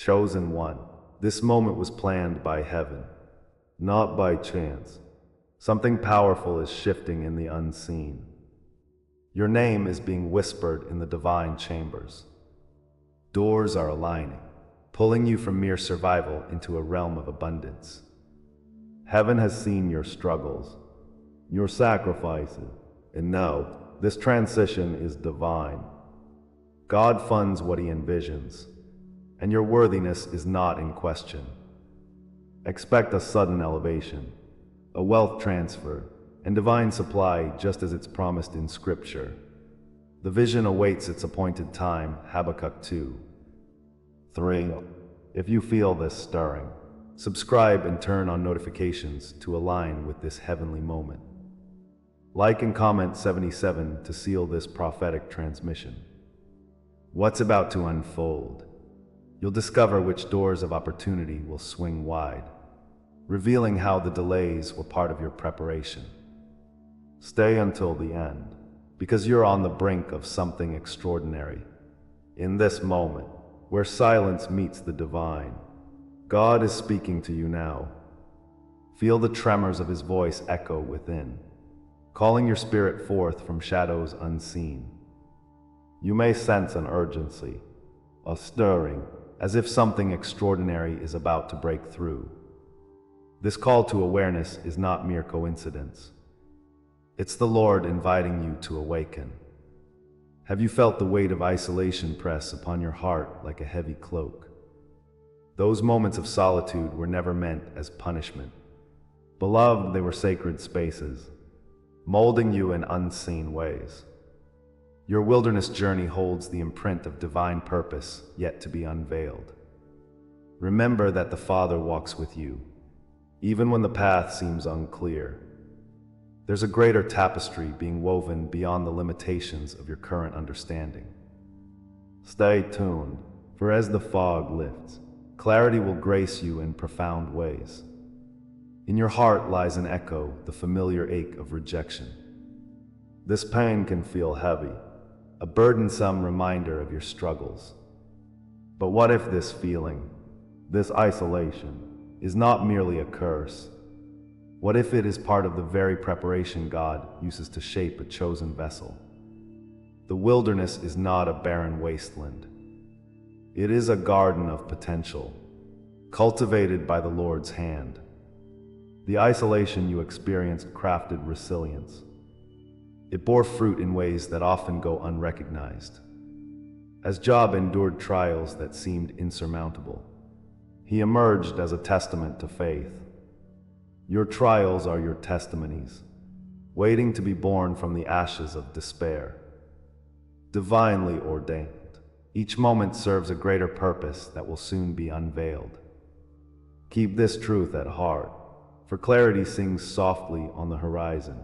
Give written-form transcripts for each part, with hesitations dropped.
Chosen one. This moment was planned by heaven, not by chance. Something powerful is shifting in the unseen. Your name is being whispered in the divine chambers. Doors are aligning, pulling you from mere survival into a realm of abundance. Heaven has seen your struggles, your sacrifices, and now this transition is divine. God funds what he envisions, and your worthiness is not in question. Expect a sudden elevation, a wealth transfer, and divine supply just as it's promised in Scripture. The vision awaits its appointed time, Habakkuk 2. 3. If you feel this stirring, subscribe and turn on notifications to align with this heavenly moment. Like and comment 77 to seal this prophetic transmission. What's about to unfold? You'll discover which doors of opportunity will swing wide, revealing how the delays were part of your preparation. Stay until the end, because you're on the brink of something extraordinary. In this moment, where silence meets the divine, God is speaking to you now. Feel the tremors of his voice echo within, calling your spirit forth from shadows unseen. You may sense an urgency, a stirring, as if something extraordinary is about to break through. This call to awareness is not mere coincidence. It's the Lord inviting you to awaken. Have you felt the weight of isolation press upon your heart like a heavy cloak? Those moments of solitude were never meant as punishment. Beloved, they were sacred spaces, molding you in unseen ways. Your wilderness journey holds the imprint of divine purpose yet to be unveiled. Remember that the Father walks with you, even when the path seems unclear. There's a greater tapestry being woven beyond the limitations of your current understanding. Stay tuned, for as the fog lifts, clarity will grace you in profound ways. In your heart lies an echo, the familiar ache of rejection. This pain can feel heavy, a burdensome reminder of your struggles. But what if this feeling, this isolation, is not merely a curse? What if it is part of the very preparation God uses to shape a chosen vessel? The wilderness is not a barren wasteland. It is a garden of potential, cultivated by the Lord's hand. The isolation you experienced crafted resilience. It bore fruit in ways that often go unrecognized. As Job endured trials that seemed insurmountable, he emerged as a testament to faith. Your trials are your testimonies, waiting to be born from the ashes of despair. Divinely ordained, each moment serves a greater purpose that will soon be unveiled. Keep this truth at heart, for clarity sings softly on the horizon.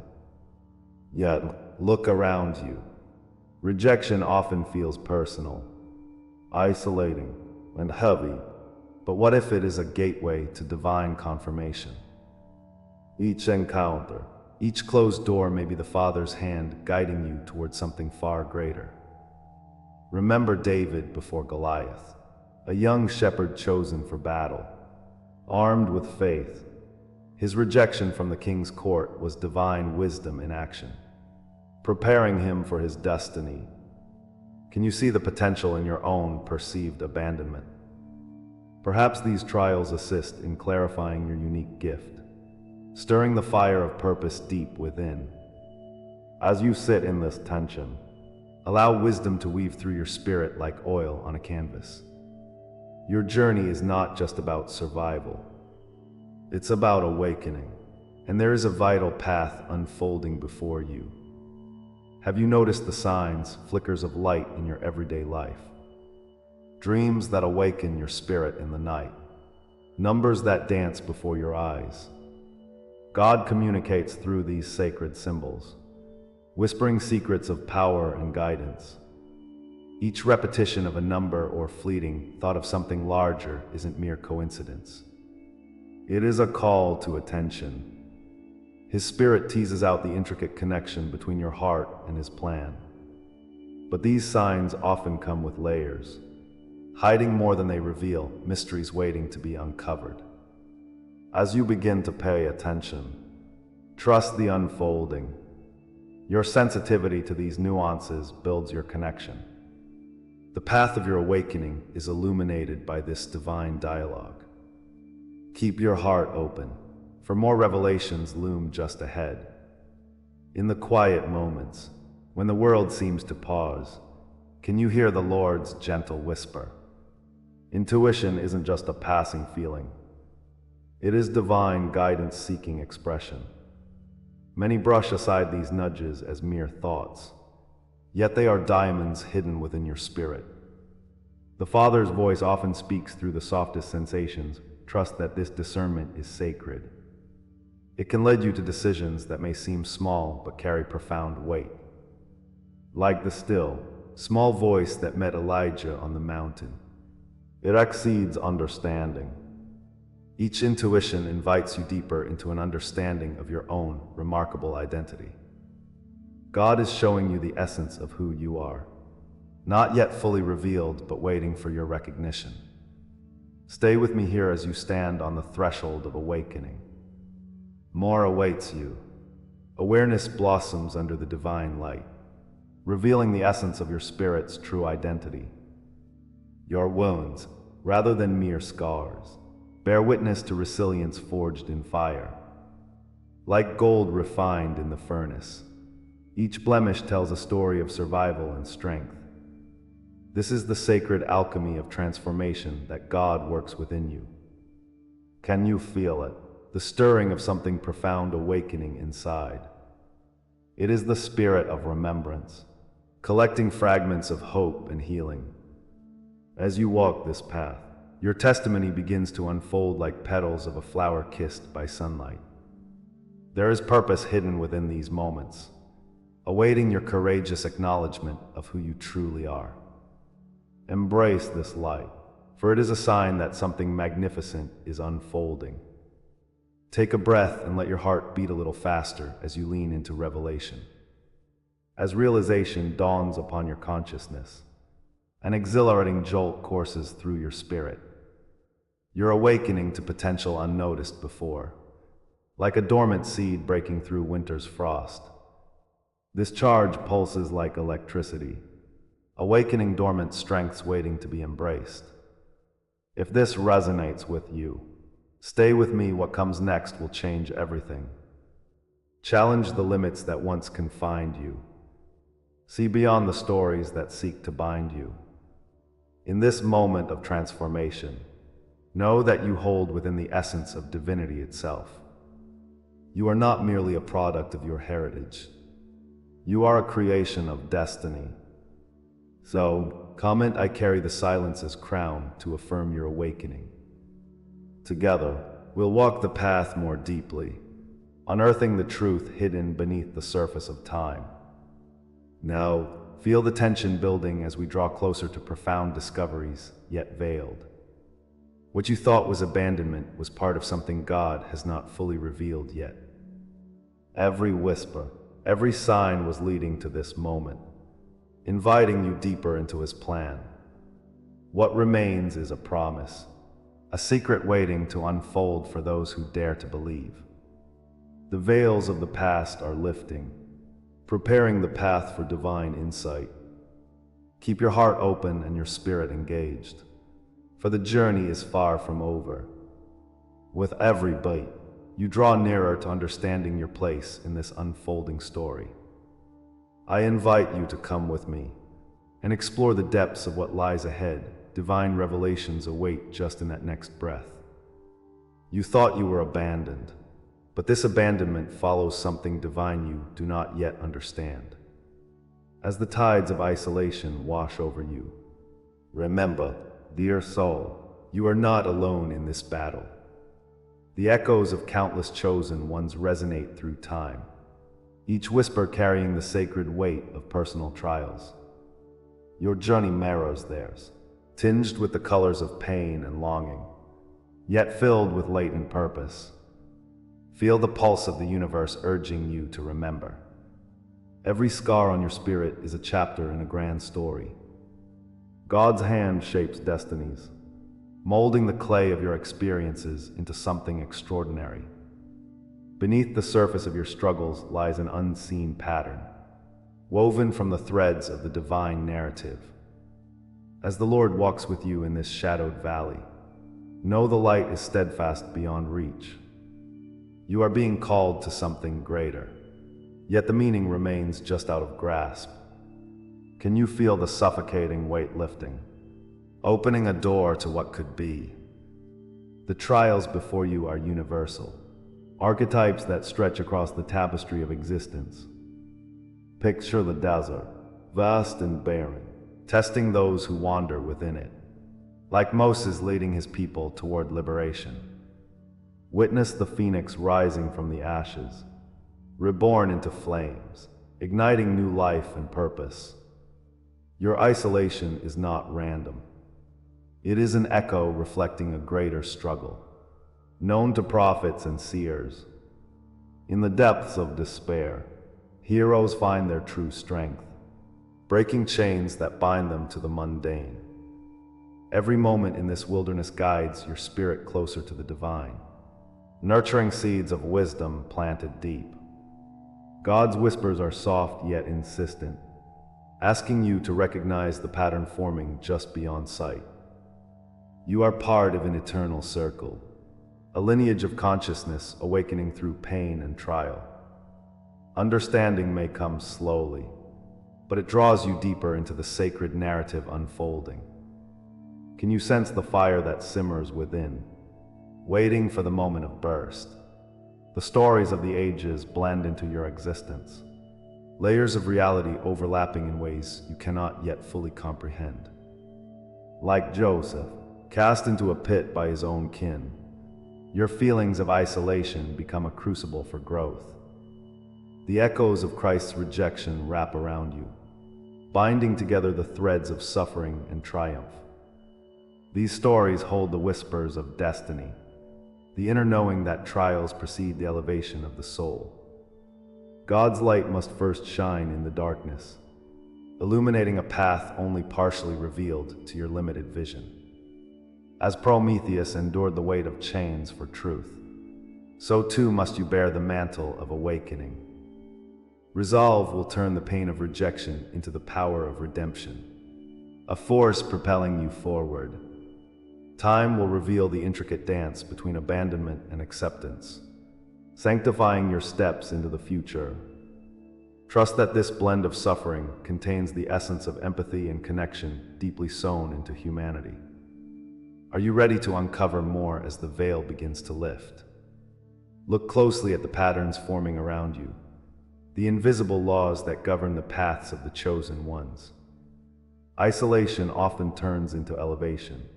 Yet, look around you. Rejection often feels personal, isolating, and heavy, but what if it is a gateway to divine confirmation? Each encounter, each closed door may be the Father's hand guiding you towards something far greater. Remember David before Goliath, a young shepherd chosen for battle. Armed with faith, his rejection from the king's court was divine wisdom in action, preparing him for his destiny. Can you see the potential in your own perceived abandonment? Perhaps these trials assist in clarifying your unique gift, stirring the fire of purpose deep within. As you sit in this tension, allow wisdom to weave through your spirit like oil on a canvas. Your journey is not just about survival. It's about awakening, and there is a vital path unfolding before you. Have you noticed the signs, flickers of light in your everyday life? Dreams that awaken your spirit in the night, numbers that dance before your eyes. God communicates through these sacred symbols, whispering secrets of power and guidance. Each repetition of a number or fleeting thought of something larger isn't mere coincidence. It is a call to attention. His Spirit teases out the intricate connection between your heart and His plan. But these signs often come with layers, hiding more than they reveal, mysteries waiting to be uncovered. As you begin to pay attention, trust the unfolding. Your sensitivity to these nuances builds your connection. The path of your awakening is illuminated by this divine dialogue. Keep your heart open, for more revelations loom just ahead. In the quiet moments, when the world seems to pause, can you hear the Lord's gentle whisper? Intuition isn't just a passing feeling. It is divine guidance seeking expression. Many brush aside these nudges as mere thoughts, yet they are diamonds hidden within your spirit. The Father's voice often speaks through the softest sensations. Trust that this discernment is sacred. It can lead you to decisions that may seem small but carry profound weight. Like the still, small voice that met Elijah on the mountain. It exceeds understanding. Each intuition invites you deeper into an understanding of your own remarkable identity. God is showing you the essence of who you are, not yet fully revealed, but waiting for your recognition. Stay with me here as you stand on the threshold of awakening. More awaits you. Awareness blossoms under the divine light, revealing the essence of your spirit's true identity. Your wounds, rather than mere scars, bear witness to resilience forged in fire. Like gold refined in the furnace, each blemish tells a story of survival and strength. This is the sacred alchemy of transformation that God works within you. Can you feel it? The stirring of something profound awakening inside. It is the spirit of remembrance, collecting fragments of hope and healing. As you walk this path, your testimony begins to unfold like petals of a flower kissed by sunlight. There is purpose hidden within these moments, awaiting your courageous acknowledgement of who you truly are. Embrace this light, for it is a sign that something magnificent is unfolding. Take a breath and let your heart beat a little faster as you lean into revelation. As realization dawns upon your consciousness, an exhilarating jolt courses through your spirit. You're awakening to potential unnoticed before, like a dormant seed breaking through winter's frost. This charge pulses like electricity, awakening dormant strengths waiting to be embraced. If this resonates with you, stay with me. What comes next will change everything. Challenge the limits that once confined you. See beyond the stories that seek to bind you. In this moment of transformation, know that you hold within the essence of divinity itself. You are not merely a product of your heritage. You are a creation of destiny. So, comment, I carry the silence's crown to affirm your awakening. Together, we'll walk the path more deeply, unearthing the truth hidden beneath the surface of time. Now, feel the tension building as we draw closer to profound discoveries, yet veiled. What you thought was abandonment was part of something God has not fully revealed yet. Every whisper, every sign was leading to this moment, inviting you deeper into His plan. What remains is a promise, a secret waiting to unfold for those who dare to believe. The veils of the past are lifting, preparing the path for divine insight. Keep your heart open and your spirit engaged, for the journey is far from over. With every bite, you draw nearer to understanding your place in this unfolding story. I invite you to come with me and explore the depths of what lies ahead. Divine revelations await just in that next breath. You thought you were abandoned, but this abandonment follows something divine you do not yet understand. As the tides of isolation wash over you, remember, dear soul, you are not alone in this battle. The echoes of countless chosen ones resonate through time, each whisper carrying the sacred weight of personal trials. Your journey mirrors theirs, tinged with the colors of pain and longing, yet filled with latent purpose. Feel the pulse of the universe urging you to remember. Every scar on your spirit is a chapter in a grand story. God's hand shapes destinies, molding the clay of your experiences into something extraordinary. Beneath the surface of your struggles lies an unseen pattern, woven from the threads of the divine narrative. As the Lord walks with you in this shadowed valley, know the light is steadfast beyond reach. You are being called to something greater, yet the meaning remains just out of grasp. Can you feel the suffocating weight lifting, opening a door to what could be? The trials before you are universal, archetypes that stretch across the tapestry of existence. Picture the desert, vast and barren, testing those who wander within it, like Moses leading his people toward liberation. Witness the phoenix rising from the ashes, reborn into flames, igniting new life and purpose. Your isolation is not random. It is an echo reflecting a greater struggle, known to prophets and seers. In the depths of despair, heroes find their true strength, breaking chains that bind them to the mundane. Every moment in this wilderness guides your spirit closer to the divine, nurturing seeds of wisdom planted deep. God's whispers are soft yet insistent, asking you to recognize the pattern forming just beyond sight. You are part of an eternal circle, a lineage of consciousness awakening through pain and trial. Understanding may come slowly, but it draws you deeper into the sacred narrative unfolding. Can you sense the fire that simmers within, waiting for the moment of burst? The stories of the ages blend into your existence, layers of reality overlapping in ways you cannot yet fully comprehend. Like Joseph, cast into a pit by his own kin, your feelings of isolation become a crucible for growth. The echoes of Christ's rejection wrap around you, binding together the threads of suffering and triumph. These stories hold the whispers of destiny, the inner knowing that trials precede the elevation of the soul. God's light must first shine in the darkness, illuminating a path only partially revealed to your limited vision. As Prometheus endured the weight of chains for truth, so too must you bear the mantle of awakening. Resolve will turn the pain of rejection into the power of redemption, a force propelling you forward. Time will reveal the intricate dance between abandonment and acceptance, sanctifying your steps into the future. Trust that this blend of suffering contains the essence of empathy and connection deeply sewn into humanity. Are you ready to uncover more as the veil begins to lift? Look closely at the patterns forming around you, the invisible laws that govern the paths of the chosen ones. Isolation often turns into elevation,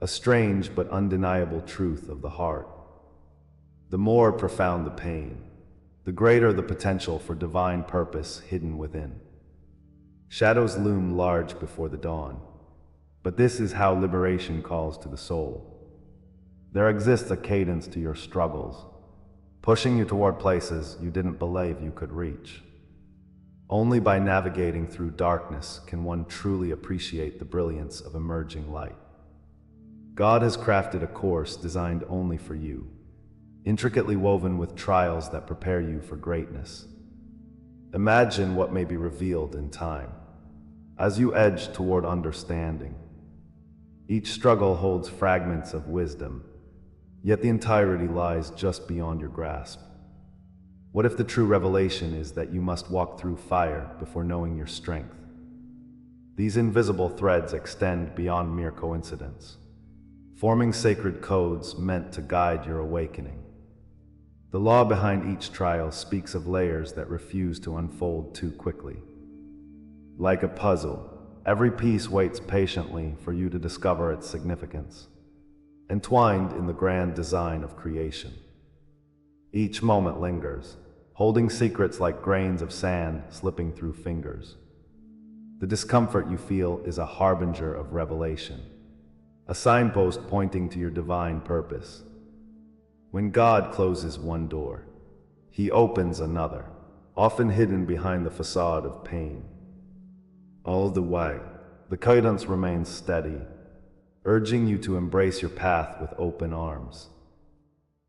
a strange but undeniable truth of the heart. The more profound the pain, the greater the potential for divine purpose hidden within. Shadows loom large before the dawn, but this is how liberation calls to the soul. There exists a cadence to your struggles, pushing you toward places you didn't believe you could reach. Only by navigating through darkness can one truly appreciate the brilliance of emerging light. God has crafted a course designed only for you, intricately woven with trials that prepare you for greatness. Imagine what may be revealed in time, as you edge toward understanding. Each struggle holds fragments of wisdom, yet the entirety lies just beyond your grasp. What if the true revelation is that you must walk through fire before knowing your strength? These invisible threads extend beyond mere coincidence, forming sacred codes meant to guide your awakening. The law behind each trial speaks of layers that refuse to unfold too quickly. Like a puzzle, every piece waits patiently for you to discover its significance, entwined in the grand design of creation. Each moment lingers, holding secrets like grains of sand slipping through fingers. The discomfort you feel is a harbinger of revelation, a signpost pointing to your divine purpose. When God closes one door, He opens another, often hidden behind the facade of pain. All the way, The cadence remains steady, urging you to embrace your path with open arms.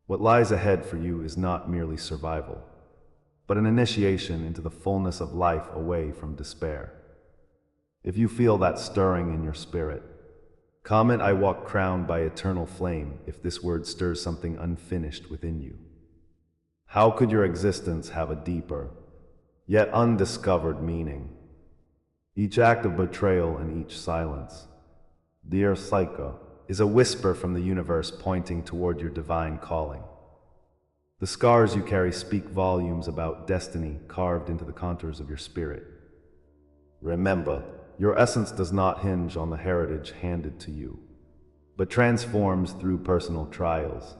What lies ahead for you is not merely survival, but an initiation into the fullness of life away from despair. If you feel that stirring in your spirit, comment "I walk crowned by eternal flame" if this word stirs something unfinished within you. How could your existence have a deeper, yet undiscovered meaning? Each act of betrayal and each silence, dear Psycho, is a whisper from the universe pointing toward your divine calling. The scars you carry speak volumes about destiny carved into the contours of your spirit. Remember, your essence does not hinge on the heritage handed to you, but transforms through personal trials.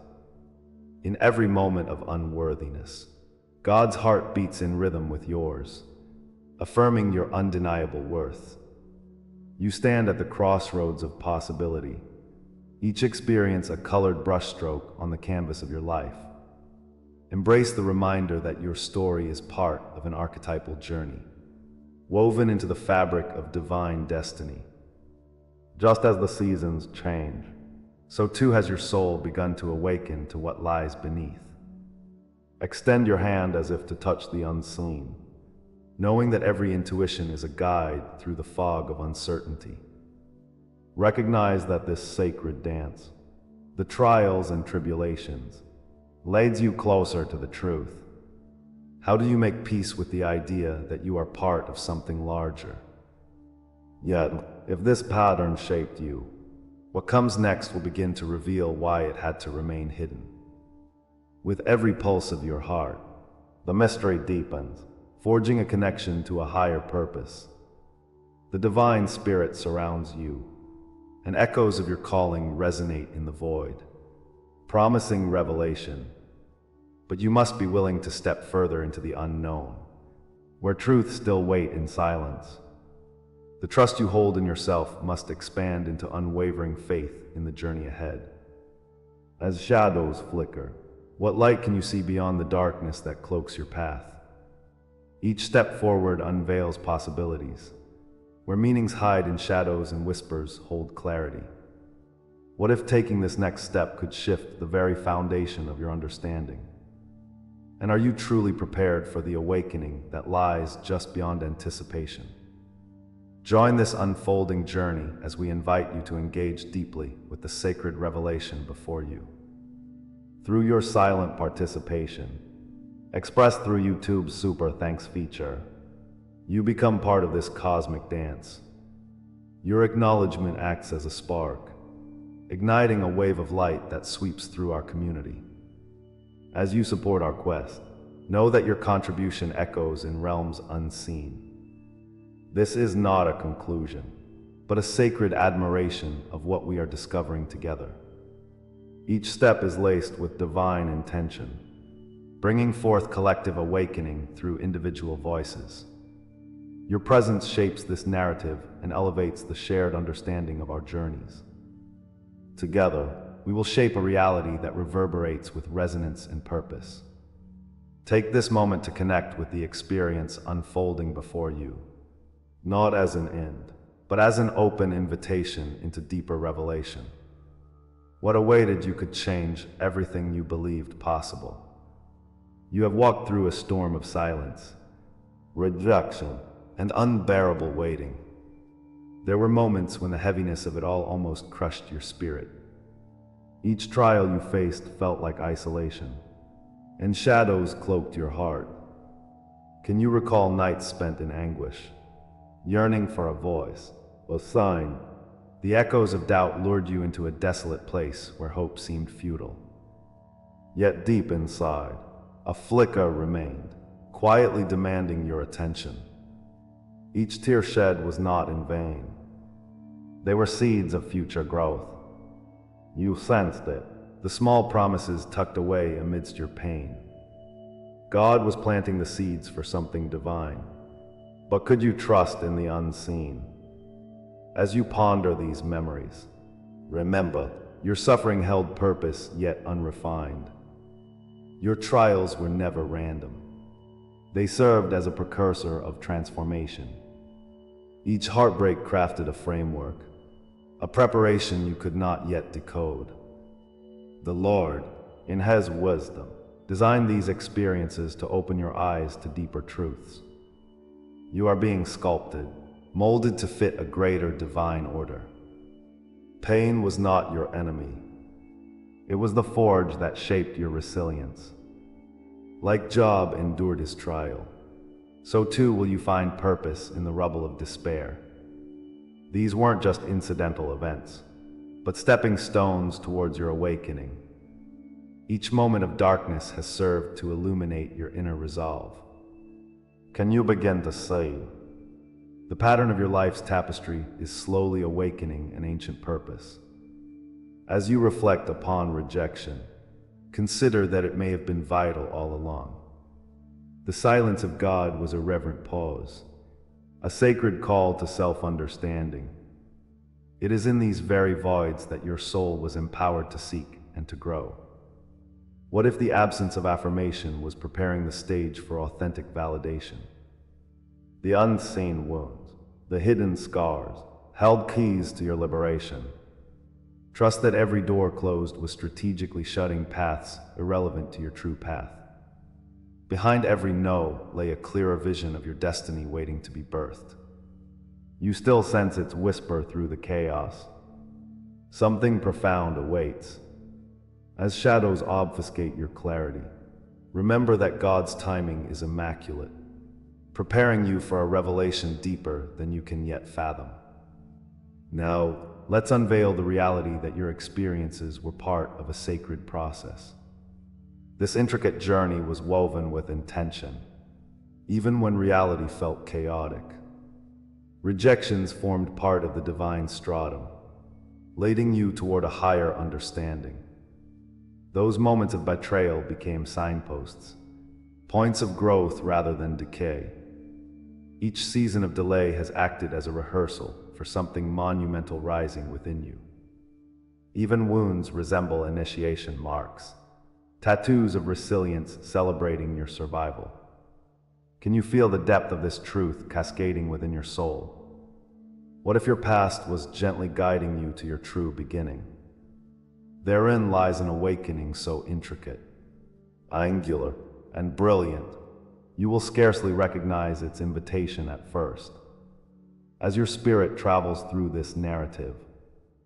In every moment of unworthiness, God's heart beats in rhythm with yours, affirming your undeniable worth. You stand at the crossroads of possibility, each experience a colored brushstroke on the canvas of your life. Embrace the reminder that your story is part of an archetypal journey, woven into the fabric of divine destiny. Just as the seasons change, so too has your soul begun to awaken to what lies beneath. Extend your hand as if to touch the unseen, knowing that every intuition is a guide through the fog of uncertainty. Recognize that this sacred dance, the trials and tribulations, leads you closer to the truth. How do you make peace with the idea that you are part of something larger? Yet, if this pattern shaped you, what comes next will begin to reveal why it had to remain hidden. With every pulse of your heart, the mystery deepens, forging a connection to a higher purpose. The divine spirit surrounds you, and echoes of your calling resonate in the void, promising revelation. But you must be willing to step further into the unknown, where truths still wait in silence. The trust you hold in yourself must expand into unwavering faith in the journey ahead. As shadows flicker, what light can you see beyond the darkness that cloaks your path? Each step forward unveils possibilities, where meanings hide in shadows and whispers hold clarity. What if taking this next step could shift the very foundation of your understanding? And are you truly prepared for the awakening that lies just beyond anticipation? Join this unfolding journey as we invite you to engage deeply with the sacred revelation before you. Through your silent participation, expressed through YouTube's Super Thanks feature, you become part of this cosmic dance. Your acknowledgement acts as a spark, igniting a wave of light that sweeps through our community. As you support our quest, know that your contribution echoes in realms unseen. This is not a conclusion, but a sacred admiration of what we are discovering together. Each step is laced with divine intention, bringing forth collective awakening through individual voices. Your presence shapes this narrative and elevates the shared understanding of our journeys. Together, we will shape a reality that reverberates with resonance and purpose. Take this moment to connect with the experience unfolding before you, not as an end, but as an open invitation into deeper revelation. What awaited you could change everything you believed possible. You have walked through a storm of silence, rejection, and unbearable waiting. There were moments when the heaviness of it all almost crushed your spirit. Each trial you faced felt like isolation, and shadows cloaked your heart. Can you recall nights spent in anguish, yearning for a voice, a sign? The echoes of doubt lured you into a desolate place where hope seemed futile. Yet deep inside, a flicker remained, quietly demanding your attention. Each tear shed was not in vain. They were seeds of future growth. You sensed it, the small promises tucked away amidst your pain. God was planting the seeds for something divine. But could you trust in the unseen? As you ponder these memories, remember, your suffering held purpose yet unrefined. Your trials were never random. They served as a precursor of transformation. Each heartbreak crafted a framework, a preparation you could not yet decode. The Lord, in His wisdom, designed these experiences to open your eyes to deeper truths. You are being sculpted, molded to fit a greater divine order. Pain was not your enemy. It was the forge that shaped your resilience. Like Job endured his trial, so too will you find purpose in the rubble of despair. These weren't just incidental events, but stepping stones towards your awakening. Each moment of darkness has served to illuminate your inner resolve. Can you begin to see? The pattern of your life's tapestry is slowly awakening an ancient purpose. As you reflect upon rejection, consider that it may have been vital all along. The silence of God was a reverent pause, a sacred call to self-understanding. It is in these very voids that your soul was empowered to seek and to grow. What if the absence of affirmation was preparing the stage for authentic validation? The unseen wounds, the hidden scars, held keys to your liberation. Trust that every door closed was strategically shutting paths irrelevant to your true path. Behind every no lay a clearer vision of your destiny waiting to be birthed. You still sense its whisper through the chaos. Something profound awaits. As shadows obfuscate your clarity, remember that God's timing is immaculate, preparing you for a revelation deeper than you can yet fathom. Now, let's unveil the reality that your experiences were part of a sacred process. This intricate journey was woven with intention, even when reality felt chaotic. Rejections formed part of the divine stratum, leading you toward a higher understanding. Those moments of betrayal became signposts, points of growth rather than decay. Each season of delay has acted as a rehearsal for something monumental rising within you. Even wounds resemble initiation marks, tattoos of resilience celebrating your survival. Can you feel the depth of this truth cascading within your soul? What if your past was gently guiding you to your true beginning? Therein lies an awakening so intricate, angular, and brilliant, you will scarcely recognize its invitation at first. As your spirit travels through this narrative,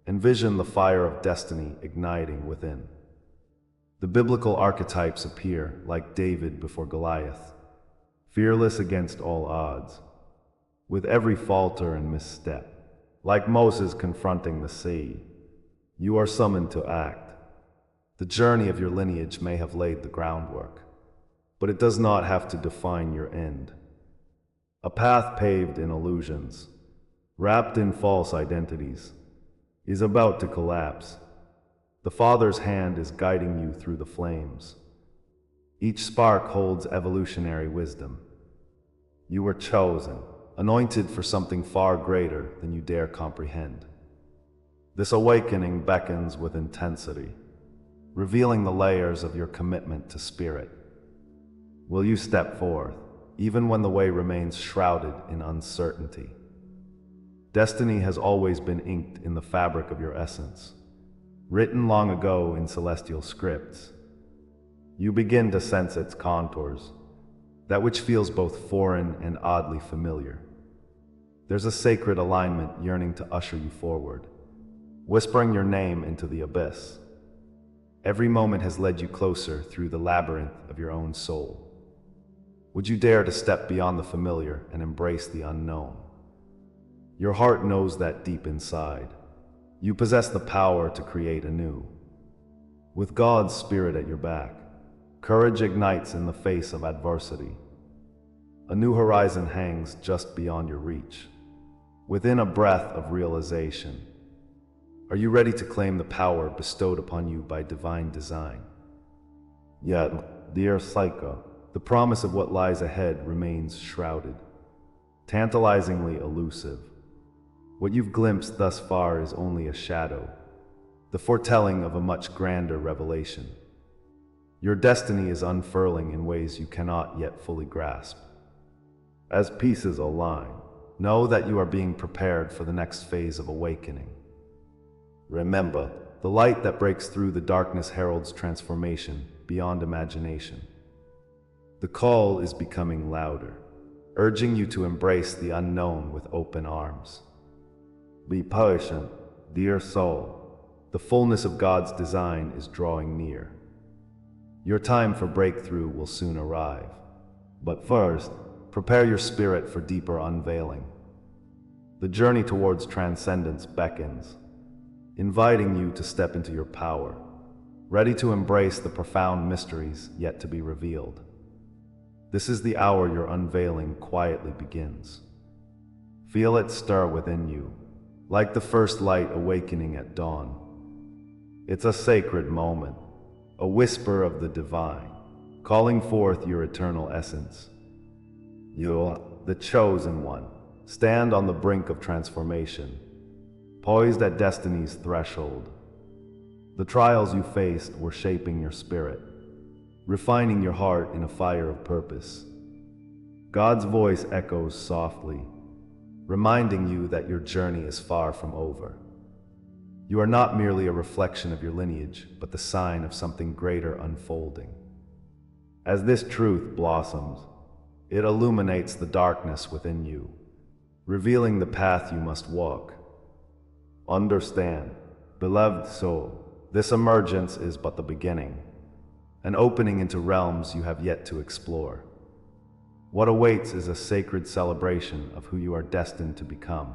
envision the fire of destiny igniting within. The biblical archetypes appear like David before Goliath, fearless against all odds. With every falter and misstep, like Moses confronting the sea, you are summoned to act. The journey of your lineage may have laid the groundwork, but it does not have to define your end. A path paved in illusions, wrapped in false identities, is about to collapse. The Father's hand is guiding you through the flames. Each spark holds evolutionary wisdom. You were chosen, anointed for something far greater than you dare comprehend. This awakening beckons with intensity, revealing the layers of your commitment to spirit. Will you step forth, even when the way remains shrouded in uncertainty? Destiny has always been inked in the fabric of your essence, written long ago in celestial scripts. You begin to sense its contours, that which feels both foreign and oddly familiar. There's a sacred alignment yearning to usher you forward, whispering your name into the abyss. Every moment has led you closer through the labyrinth of your own soul. Would you dare to step beyond the familiar and embrace the unknown? Your heart knows that deep inside, you possess the power to create anew. With God's Spirit at your back, courage ignites in the face of adversity. A new horizon hangs just beyond your reach, within a breath of realization. Are you ready to claim the power bestowed upon you by divine design? Yet, dear Psycho, the promise of what lies ahead remains shrouded, tantalizingly elusive. What you've glimpsed thus far is only a shadow, the foretelling of a much grander revelation. Your destiny is unfurling in ways you cannot yet fully grasp. As pieces align, know that you are being prepared for the next phase of awakening. Remember, the light that breaks through the darkness heralds transformation beyond imagination. The call is becoming louder, urging you to embrace the unknown with open arms. Be patient, dear soul. The fullness of God's design is drawing near. Your time for breakthrough will soon arrive. But first, prepare your spirit for deeper unveiling. The journey towards transcendence beckons, inviting you to step into your power, ready to embrace the profound mysteries yet to be revealed. This is the hour your unveiling quietly begins. Feel it stir within you, like the first light awakening at dawn. It's a sacred moment, a whisper of the divine, calling forth your eternal essence. You, the chosen one, stand on the brink of transformation, poised at destiny's threshold. The trials you faced were shaping your spirit, refining your heart in a fire of purpose. God's voice echoes softly, reminding you that your journey is far from over. You are not merely a reflection of your lineage, but the sign of something greater unfolding. As this truth blossoms, it illuminates the darkness within you, revealing the path you must walk. Understand, beloved soul, this emergence is but the beginning, an opening into realms you have yet to explore. What awaits is a sacred celebration of who you are destined to become,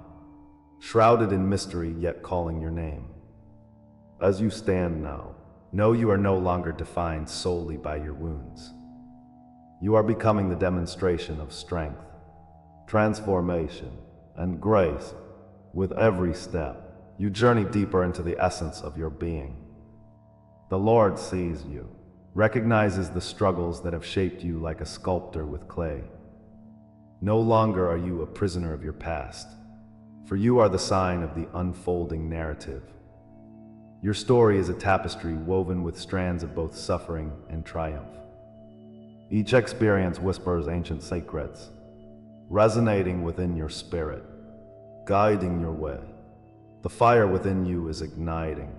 shrouded in mystery yet calling your name. As you stand now, know you are no longer defined solely by your wounds. You are becoming the demonstration of strength, transformation, and grace. With every step, you journey deeper into the essence of your being. The Lord sees you, recognizes the struggles that have shaped you like a sculptor with clay. No longer are you a prisoner of your past, for you are the sign of the unfolding narrative. Your story is a tapestry woven with strands of both suffering and triumph. Each experience whispers ancient secrets, resonating within your spirit, guiding your way. The fire within you is igniting.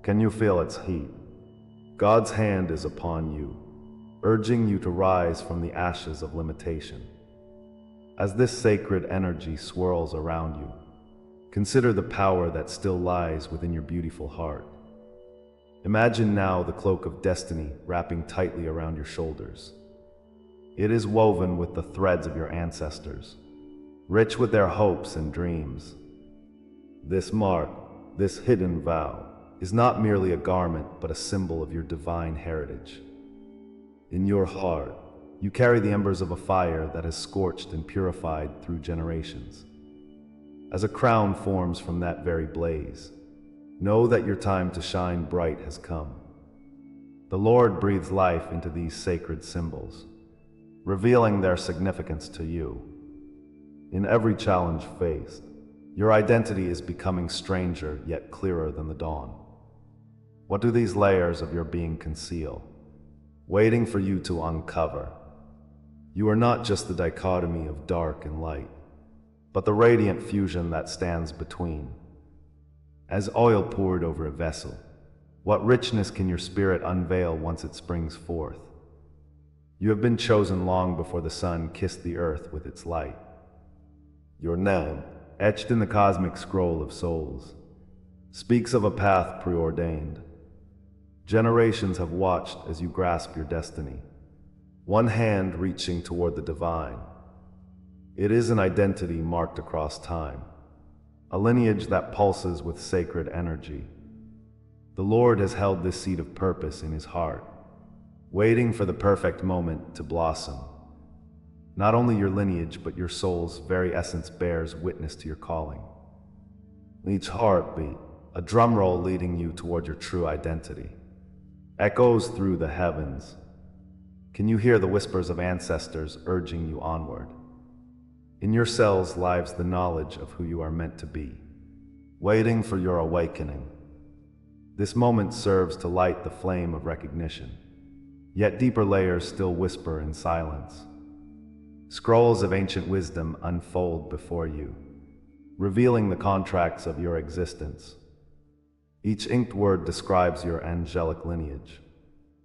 Can you feel its heat? God's hand is upon you, urging you to rise from the ashes of limitation. As this sacred energy swirls around you, consider the power that still lies within your beautiful heart. Imagine now the cloak of destiny wrapping tightly around your shoulders. It is woven with the threads of your ancestors, rich with their hopes and dreams. This mark, this hidden vow, is not merely a garment but a symbol of your divine heritage. In your heart, you carry the embers of a fire that has scorched and purified through generations. As a crown forms from that very blaze, know that your time to shine bright has come. The Lord breathes life into these sacred symbols, revealing their significance to you. In every challenge faced, your identity is becoming stranger yet clearer than the dawn. What do these layers of your being conceal, waiting for you to uncover? You are not just the dichotomy of dark and light, but the radiant fusion that stands between. As oil poured over a vessel, what richness can your spirit unveil once it springs forth? You have been chosen long before the sun kissed the earth with its light. Your name, etched in the cosmic scroll of souls, speaks of a path preordained. Generations have watched as you grasp your destiny, one hand reaching toward the divine. It is an identity marked across time, a lineage that pulses with sacred energy. The Lord has held this seed of purpose in his heart, waiting for the perfect moment to blossom. Not only your lineage, but your soul's very essence bears witness to your calling. Each heartbeat, a drumroll leading you toward your true identity, echoes through the heavens. Can you hear the whispers of ancestors urging you onward? In your cells lives the knowledge of who you are meant to be, waiting for your awakening. This moment serves to light the flame of recognition, yet deeper layers still whisper in silence. Scrolls of ancient wisdom unfold before you, revealing the contracts of your existence. Each inked word describes your angelic lineage,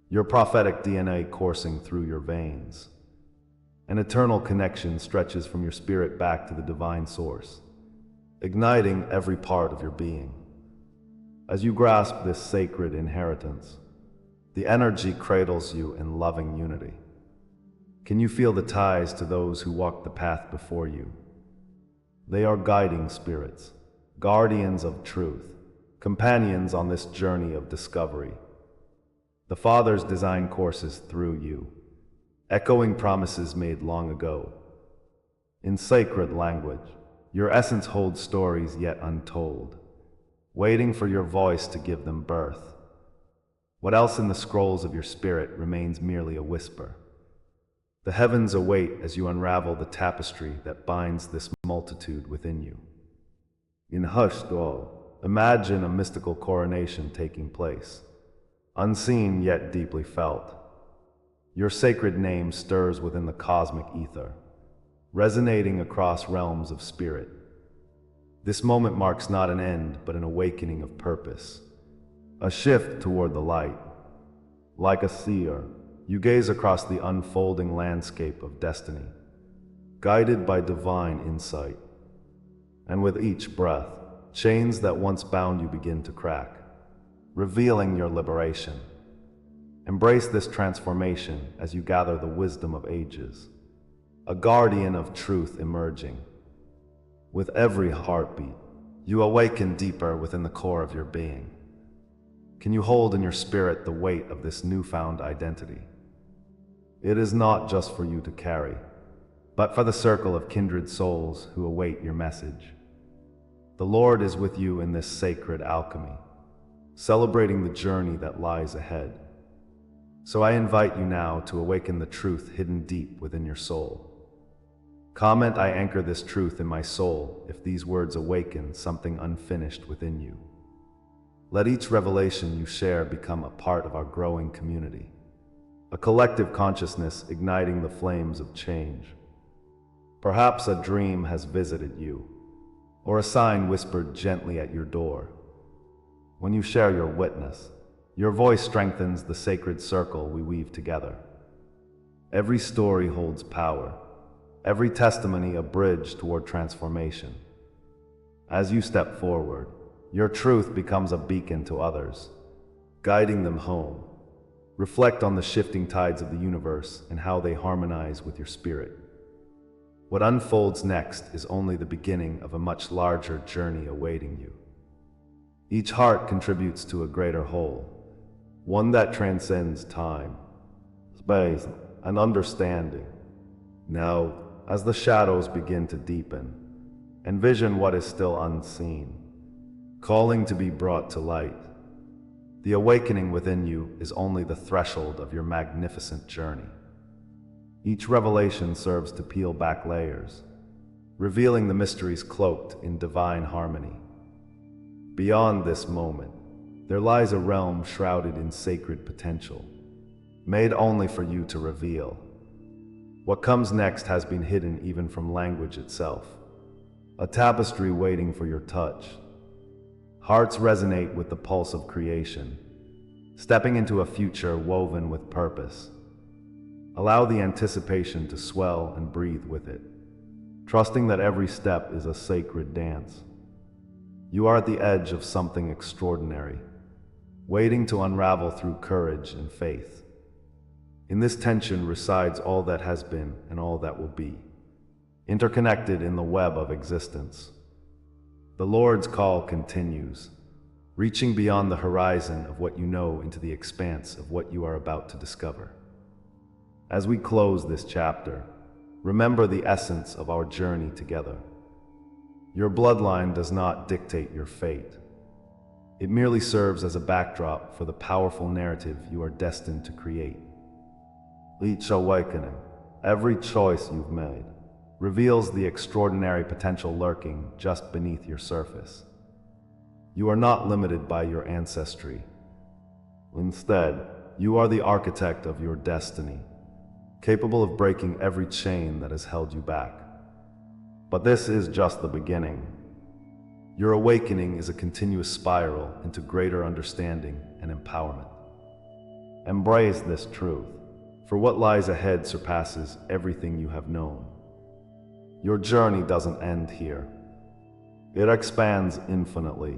your prophetic DNA coursing through your veins. An eternal connection stretches from your spirit back to the divine source, igniting every part of your being. As you grasp this sacred inheritance, the energy cradles you in loving unity. Can you feel the ties to those who walk the path before you? They are guiding spirits, guardians of truth, companions on this journey of discovery. The Fathers design courses through you, echoing promises made long ago. In sacred language, your essence holds stories yet untold, waiting for your voice to give them birth. What else in the scrolls of your spirit remains merely a whisper? The heavens await as you unravel the tapestry that binds this multitude within you. In hushed awe, imagine a mystical coronation taking place, unseen yet deeply felt. Your sacred name stirs within the cosmic ether, resonating across realms of spirit. This moment marks not an end, but an awakening of purpose, a shift toward the light. Like a seer, you gaze across the unfolding landscape of destiny, guided by divine insight. And with each breath, chains that once bound you begin to crack, revealing your liberation. Embrace this transformation as you gather the wisdom of ages, a guardian of truth emerging. With every heartbeat, you awaken deeper within the core of your being. Can you hold in your spirit the weight of this newfound identity? It is not just for you to carry, but for the circle of kindred souls who await your message. The Lord is with you in this sacred alchemy, celebrating the journey that lies ahead. So I invite you now to awaken the truth hidden deep within your soul. Comment, "I anchor this truth in my soul," if these words awaken something unfinished within you. Let each revelation you share become a part of our growing community, a collective consciousness igniting the flames of change. Perhaps a dream has visited you, or a sign whispered gently at your door. When you share your witness, your voice strengthens the sacred circle we weave together. Every story holds power, every testimony a bridge toward transformation. As you step forward, your truth becomes a beacon to others, guiding them home. Reflect on the shifting tides of the universe and how they harmonize with your spirit. What unfolds next is only the beginning of a much larger journey awaiting you. Each heart contributes to a greater whole, one that transcends time, space, and understanding. Now, as the shadows begin to deepen, envision what is still unseen, calling to be brought to light. The awakening within you is only the threshold of your magnificent journey. Each revelation serves to peel back layers, revealing the mysteries cloaked in divine harmony. Beyond this moment, there lies a realm shrouded in sacred potential, made only for you to reveal. What comes next has been hidden even from language itself, a tapestry waiting for your touch. Hearts resonate with the pulse of creation, stepping into a future woven with purpose. Allow the anticipation to swell and breathe with it, trusting that every step is a sacred dance. You are at the edge of something extraordinary, waiting to unravel through courage and faith. In this tension resides all that has been and all that will be, interconnected in the web of existence. The Lord's call continues, reaching beyond the horizon of what you know into the expanse of what you are about to discover. As we close this chapter, remember the essence of our journey together. Your bloodline does not dictate your fate. It merely serves as a backdrop for the powerful narrative you are destined to create. Each awakening, every choice you've made, reveals the extraordinary potential lurking just beneath your surface. You are not limited by your ancestry. Instead, you are the architect of your destiny, capable of breaking every chain that has held you back. But this is just the beginning. Your awakening is a continuous spiral into greater understanding and empowerment. Embrace this truth, for what lies ahead surpasses everything you have known. Your journey doesn't end here. It expands infinitely.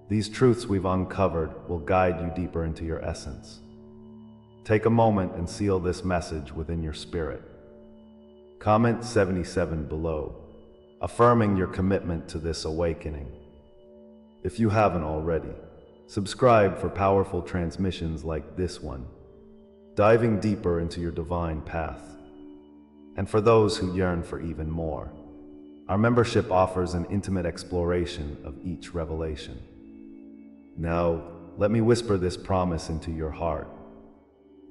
These truths we've uncovered will guide you deeper into your essence. Take a moment and seal this message within your spirit. Comment 77 below, affirming your commitment to this awakening. If you haven't already, subscribe for powerful transmissions like this one, diving deeper into your divine path. And for those who yearn for even more, our membership offers an intimate exploration of each revelation. Now, let me whisper this promise into your heart.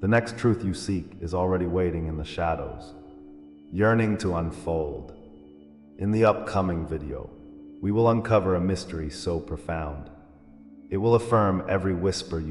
The next truth you seek is already waiting in the shadows, yearning to unfold. In the upcoming video, we will uncover a mystery so profound. It will affirm every whisper you've